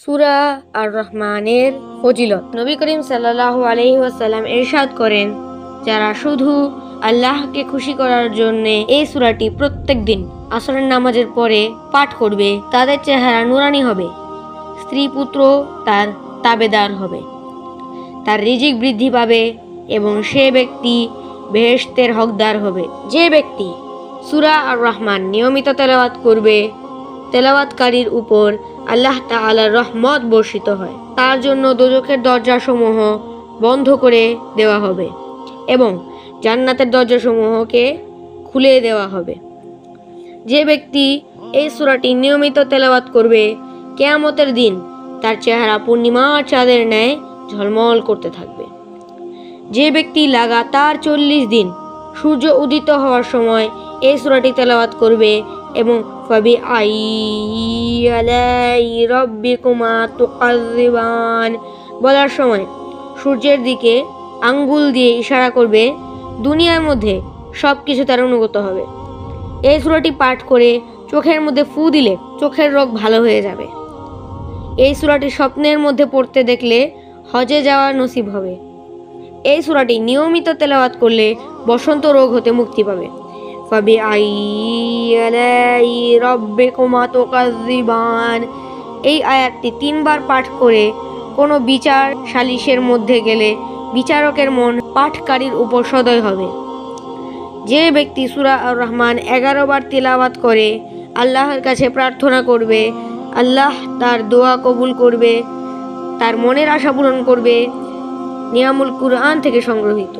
সূরা আর রহমানের ফজিলত। নবী করিম সাল্লাল্লাহু আলাইহি ওয়াসাল্লাম ইরশাদ করেন, যারা শুধু আল্লাহকে খুশি করার জন্য এই সূরাটি প্রত্যেক দিন আসরের নামাজের পরে পাঠ করবে, তাদের চেহারা নুরানি হবে, স্ত্রী পুত্র তার তাবেদার হবে, তার রিজিক বৃদ্ধি পাবে এবং সে ব্যক্তি বেহেশতের হকদার হবে। যে ব্যক্তি সূরা আর রহমান নিয়মিত তেলাওয়াত করবে, তেলাওয়াতকারীর উপর আল্লাহ তাআলার রহমত বর্ষিত হয়, তার জন্য দোজখের দরজাসমূহ বন্ধ করে দেওয়া হবে এবং জান্নাতের দরজাসমূহকে খুলে দেওয়া হবে। যে ব্যক্তি এই সূরাটি নিয়মিত তেলাওয়াত করবে, কিয়ামতের দিন তার চেহারা পূর্ণিমার চাঁদের ন্যায় ঝলমল করতে থাকবে। যে ব্যক্তি লাগাতার 40 দিন সূর্য উদিত হওয়ার সময় এই সূরাটি তেলাওয়াত করবে এবং ফাবিআইয়ি রাব্বিকুমা তুকাযযিবান বলার সময় সূর্যের দিকে আঙ্গুল দিয়ে ইশারা করবে, দুনিয়ার মধ্যে সব কিছু তার অনুগত হবে। এই সূরাটি পাঠ করে চোখের মধ্যে ফু দিলে চোখের রোগ ভালো হয়ে যাবে। এই সূরাটি স্বপ্নের মধ্যে পড়তে দেখলে হজে যাওয়ার নসিব হবে। এই সূরাটি নিয়মিত তেলাওয়াত করলে বসন্ত রোগ হতে মুক্তি পাবে। ফাবিআইয়ি রাব্বিকুমা তুকাযযিবান এই আয়াতটি 3 বার পাঠ করে কোনো বিচার সালিশের মধ্যে গেলে বিচারকের মন পাঠকারীর উপর সদয় হবে। যে ব্যক্তি সূরা আর রহমান 11 বার তিলাওয়াত করে আল্লাহর কাছে প্রার্থনা করবে, আল্লাহ তার দোয়া কবুল করবে, তার মনের আশা পূরণ করবে। নিয়ামুল কুরআন থেকে সংগ্রহীত।